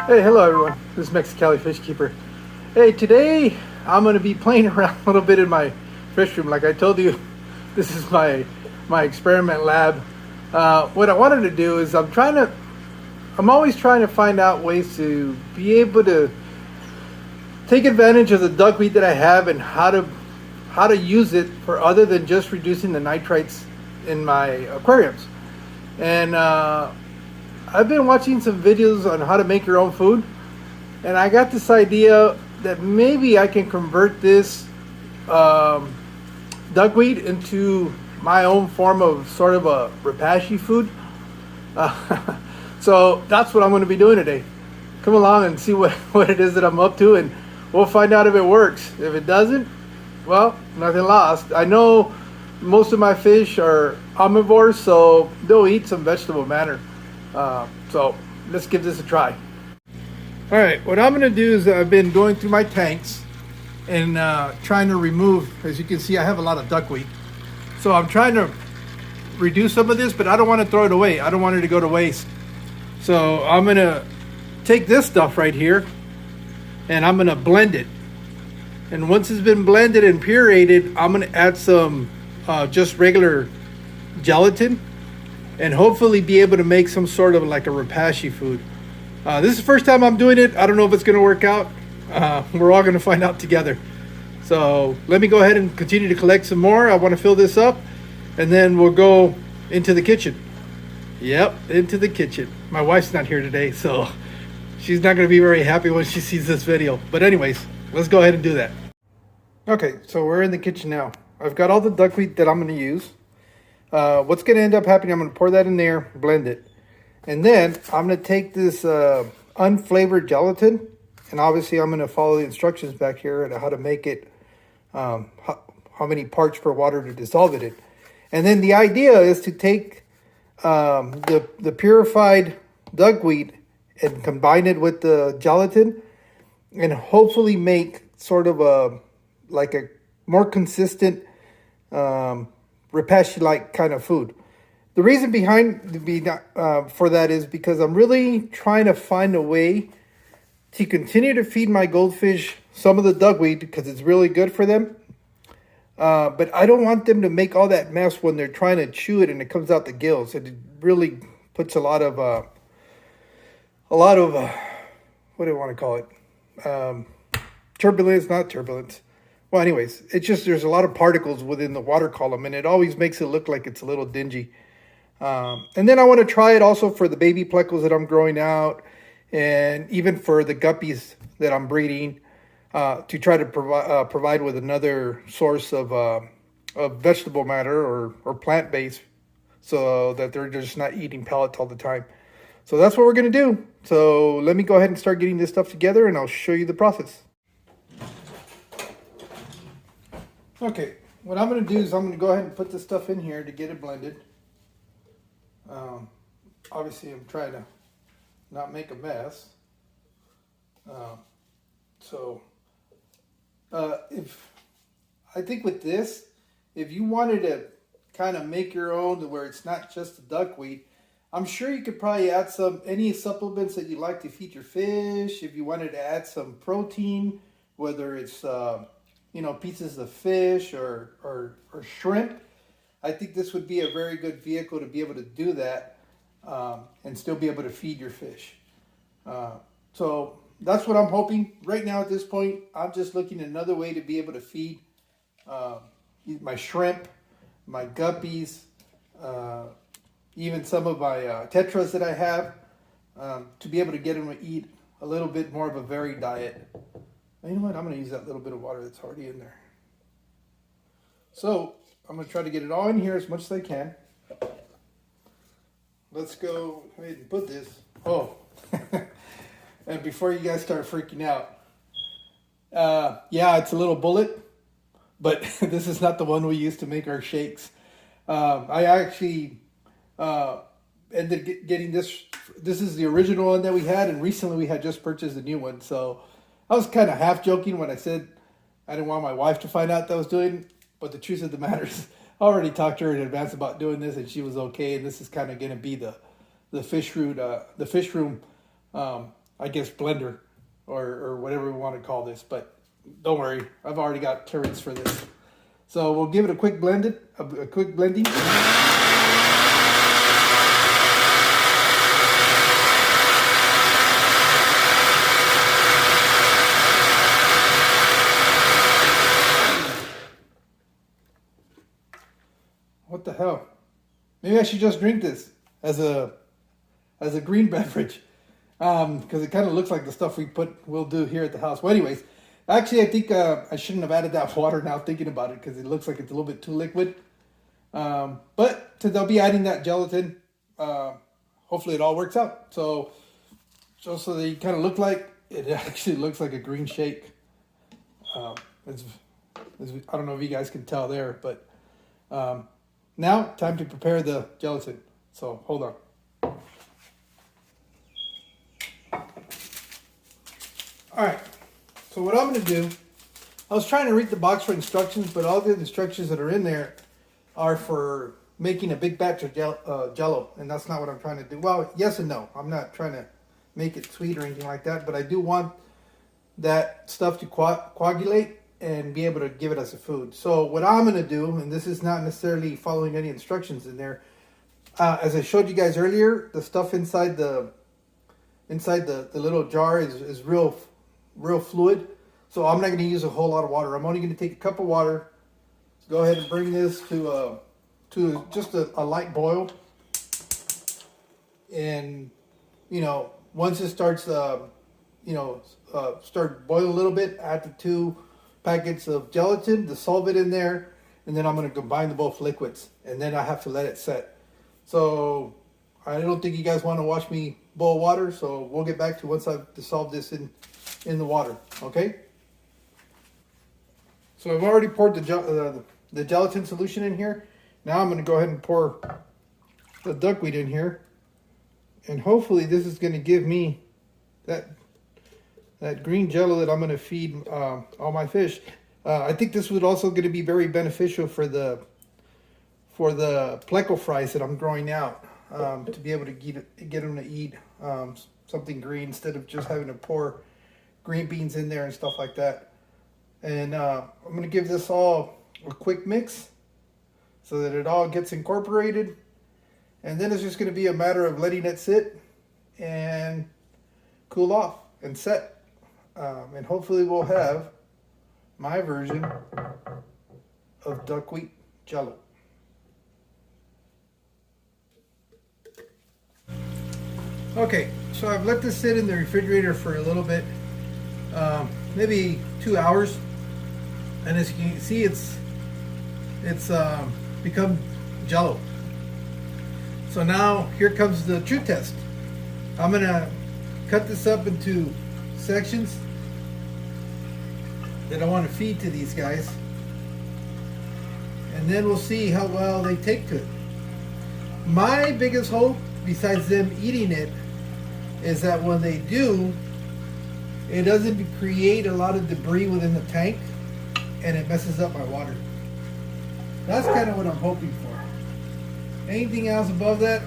Hey, hello everyone. This is Mexicali Fish Keeper. Hey, today I'm going to be playing around a little bit in my fish room. Like I told you, this is my experiment lab. What I wanted to do is I'm always trying to find out ways to be able to take advantage of the duckweed that I have and how to use it for other than just reducing the nitrites in my aquariums. And I've been watching some videos on how to make your own food, and I got this idea that maybe I can convert this duckweed into my own form of sort of a rapashi food. So that's what I'm going to be doing today. Come along and see what it is that I'm up to, and we'll find out if it works. If it doesn't, well, nothing lost. I know most of my fish are omnivores, so they'll eat some vegetable matter. So let's give this a try. All right, what I'm going to do is I've been going through my tanks and trying to remove, as you can see, I have a lot of duckweed. So I'm trying to reduce some of this, but I don't want to throw it away. I don't want it to go to waste. So I'm going to take this stuff right here and I'm going to blend it. And once it's been blended and pureed, I'm going to add some just regular gelatin and hopefully be able to make some sort of like a rapashi food. This is the first time I'm doing it. I don't know if it's going to work out. We're all going to find out together. So let me go ahead and continue to collect some more. I want to fill this up and then we'll go into the kitchen. Yep, into the kitchen. My wife's not here today, so she's not going to be very happy when she sees this video. But anyways, let's go ahead and do that. Okay, so we're in the kitchen now. I've got all the duckweed that I'm going to use. What's going to end up happening, I'm going to pour that in there, blend it. And then I'm going to take this unflavored gelatin, and obviously I'm going to follow the instructions back here on how to make it, how many parts per water to dissolve it in. And then the idea is to take the purified duckweed and combine it with the gelatin and hopefully make sort of a more consistent rapashi-like kind of food. The reason for that is because I'm really trying to find a way to continue to feed my goldfish some of the duckweed because it's really good for them. But I don't want them to make all that mess when they're trying to chew it and it comes out the gills. It really puts a lot of what do I want to call it? Turbulence, not turbulence. Well, anyways, it's just there's a lot of particles within the water column, and it always makes it look like it's a little dingy. And then I want to try it also for the baby plecos that I'm growing out, and even for the guppies that I'm breeding, to try to provide with another source of vegetable matter or plant-based, so that they're just not eating pellets all the time. So that's what we're going to do. So let me go ahead and start getting this stuff together, and I'll show you the process. Okay, what I'm going to do is I'm going to go ahead and put this stuff in here to get it blended. Obviously, I'm trying to not make a mess. I think with this, if you wanted to kind of make your own to where it's not just the duckweed, I'm sure you could probably add any supplements that you like to feed your fish. If you wanted to add some protein, whether it's pieces of fish or shrimp, I think this would be a very good vehicle to be able to do that and still be able to feed your fish. So that's what I'm hoping. Right now at this point, I'm just looking at another way to be able to feed my shrimp, my guppies, even some of my tetras that I have, to be able to get them to eat a little bit more of a varied diet. You know what? I'm going to use that little bit of water that's already in there. So I'm going to try to get it all in here as much as I can. Let's go ahead and put this. Oh, and before you guys start freaking out, yeah, it's a little bullet, but this is not the one we use to make our shakes. I actually ended up getting this. This is the original one that we had, and recently we had just purchased a new one. So I was kind of half joking when I said I didn't want my wife to find out that I was doing it, but the truth of the matter is I already talked to her in advance about doing this, and she was okay. And this is kind of going to be the fish room I guess, blender or whatever we want to call this. But don't worry, I've already got clearance for this. So we'll give it a quick blending. What the hell? Maybe I should just drink this as a green beverage, because it kind of looks like the stuff we'll do here at the house. Well, anyways, actually, I think I shouldn't have added that water now thinking about it, because it looks like it's a little bit too liquid. But since I'll be adding that gelatin, hopefully it all works out. So just so they kind of look like, it actually looks like a green shake. I don't know if you guys can tell there, but now time to prepare the gelatin. So hold on. All right, so what I'm going to do, I was trying to read the box for instructions, but all the instructions that are in there are for making a big batch of Jello, and that's not what I'm trying to do. Well, yes and no. I'm not trying to make it sweet or anything like that, but I do want that stuff to coagulate and be able to give it as a food. So what I'm going to do, and this is not necessarily following any instructions in there, as I showed you guys earlier, the stuff inside the little jar is real fluid. So I'm not going to use a whole lot of water. I'm only going to take a cup of water. Go ahead and bring this to just a light boil. And, once it starts, start boiling a little bit, add the 2 packets of gelatin, dissolve it in there, and then I'm going to combine the both liquids. And then I have to let it set. So I don't think you guys want to watch me boil water, so we'll get back to once I've dissolved this in the water, okay? So I've already poured the gelatin solution in here. Now I'm going to go ahead and pour the duckweed in here, and hopefully this is going to give me that green Jello that I'm going to feed all my fish. I think this would also going to be very beneficial for the pleco fries that I'm growing out, to be able to get them to eat something green instead of just having to pour green beans in there and stuff like that. And I'm going to give this all a quick mix so that it all gets incorporated. And then it's just going to be a matter of letting it sit and cool off and set. And hopefully we'll have my version of duckweed Jello. Okay, so I've let this sit in the refrigerator for a little bit, maybe 2 hours, and as you can see, it's become Jello. So now here comes the true test. I'm gonna cut this up into sections that I want to feed to these guys, and then we'll see how well they take to it. My biggest hope, besides them eating it, is that when they do, it doesn't create a lot of debris within the tank and it messes up my water. That's kind of what I'm hoping for. Anything else above that,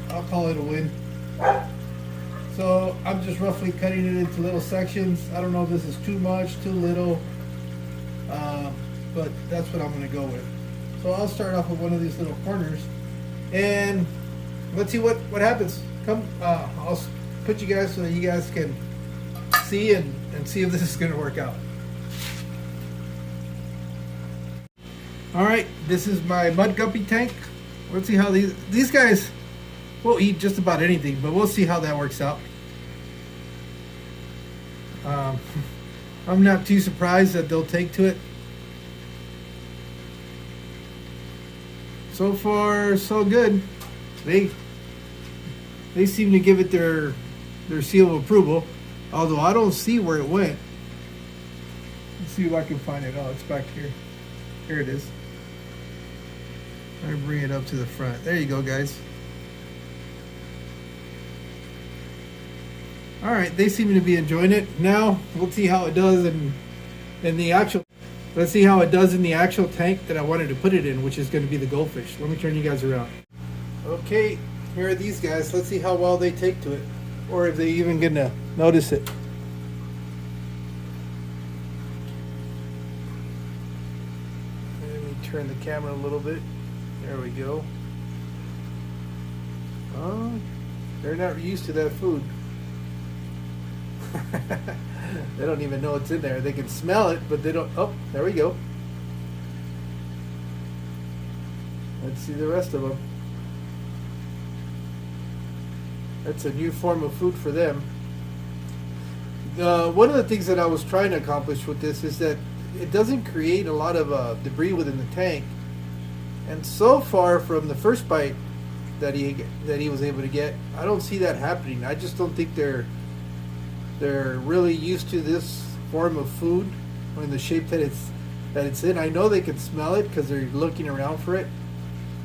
I'll call it a win. So I'm just roughly cutting it into little sections. I don't know if this is too much, too little, but that's what I'm going to go with. So I'll start off with one of these little corners, and let's see what happens. Come, I'll put you guys so that you guys can see and see if this is going to work out. All right, this is my mud guppy tank. Let's see how these guys will eat just about anything, but we'll see how that works out. I'm not too surprised that they'll take to it. So far, so good. They seem to give it their seal of approval, although I don't see where it went. Let's see if I can find it. Oh, it's back here. Here it is. I'm gonna bring it up to the front. There you go, guys. All right, they seem to be enjoying it. Now we'll see how it does in the actual. Let's see how it does in the actual tank that I wanted to put it in, which is going to be the goldfish. Let me turn you guys around. Okay, here are these guys. Let's see how well they take to it, or if they even gonna Notice it. Let me turn the camera a little bit. There we go. Oh, they're not used to that food. They don't even know it's in there. They can smell it, but they don't. Oh, there we go. Let's see the rest of them. That's a new form of food for them. One of the things that I was trying to accomplish with this is that it doesn't create a lot of debris within the tank. And so far from the first bite that he was able to get, I don't see that happening. I just don't think they're really used to this form of food or in the shape that it's in. I know they can smell it because they're looking around for it,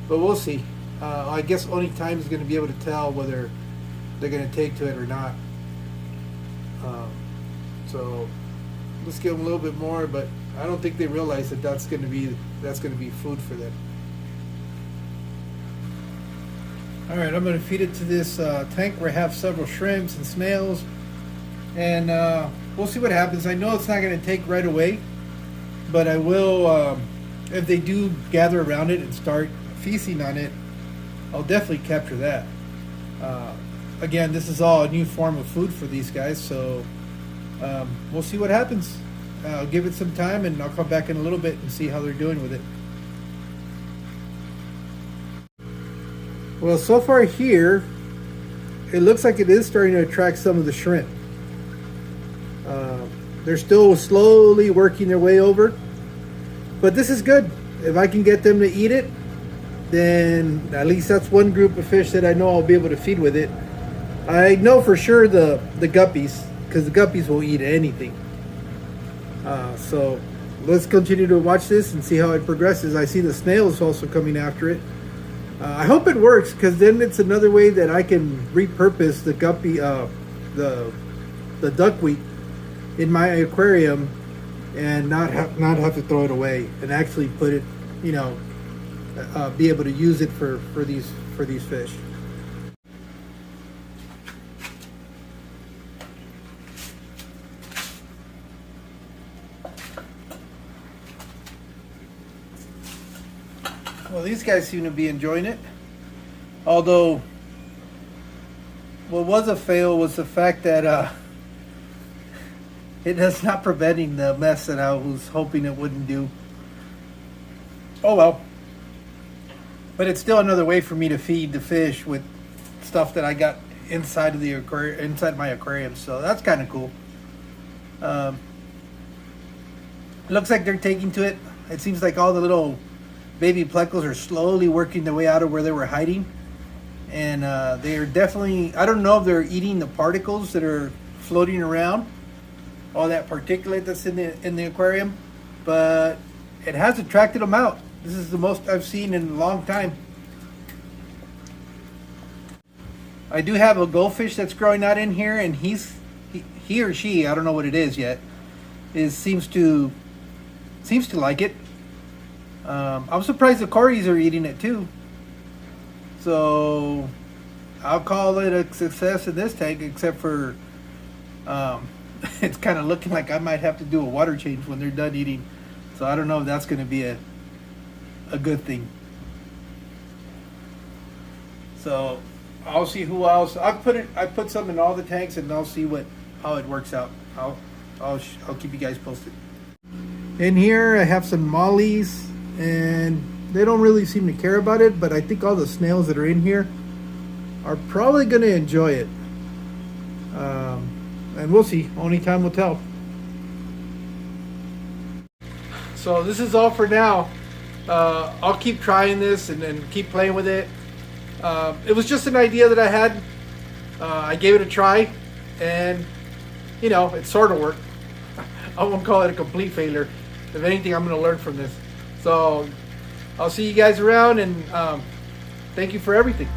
but we'll see. I guess only time is going to be able to tell whether they're going to take to it or not. So let's give them a little bit more, but I don't think they realize that that's going to be food for them. All right, I'm going to feed it to this tank where I have several shrimps and snails, and we'll see what happens. I know it's not going to take right away, but I will, if they do gather around it and start feasting on it, I'll definitely capture that. Again, this is all a new form of food for these guys, so we'll see what happens. I'll give it some time, and I'll come back in a little bit and see how they're doing with it. Well, so far here, it looks like it is starting to attract some of the shrimp. They're still slowly working their way over, but this is good. If I can get them to eat it, then at least that's one group of fish that I know I'll be able to feed with it. I know for sure the guppies, because the guppies will eat anything. So let's continue to watch this and see how it progresses. I see the snails also coming after it. I hope it works, because then it's another way that I can repurpose the guppy, the duckweed in my aquarium, and not have to throw it away, and actually put it, be able to use it for these fish. Well, these guys seem to be enjoying it. Although, what was a fail was the fact that it is not preventing the mess that I was hoping it wouldn't do. Oh well. But it's still another way for me to feed the fish with stuff that I got inside of the aquarium, inside my aquarium. So that's kind of cool. It looks like they're taking to it. It seems like all the little baby plecos are slowly working their way out of where they were hiding, and they are definitely, I don't know if they're eating the particles that are floating around, all that particulate that's in the aquarium, but it has attracted them out. This is the most I've seen in a long time. I do have a goldfish that's growing out in here, and he or she, I don't know what it is yet, seems to like it. I'm surprised the corys are eating it too. So I'll call it a success in this tank, except for it's kind of looking like I might have to do a water change when they're done eating. So I don't know if that's going to be a good thing. So I'll see who else. I put some in all the tanks, and I'll see how it works out. I'll keep you guys posted. In here I have some mollies, and they don't really seem to care about it, but I think all the snails that are in here are probably going to enjoy it. And we'll see. Only time will tell. So this is all for now. I'll keep trying this and keep playing with it. It was just an idea that I had. I gave it a try, and it sort of worked. I won't call it a complete failure. If anything, I'm going to learn from this. So I'll see you guys around, and thank you for everything.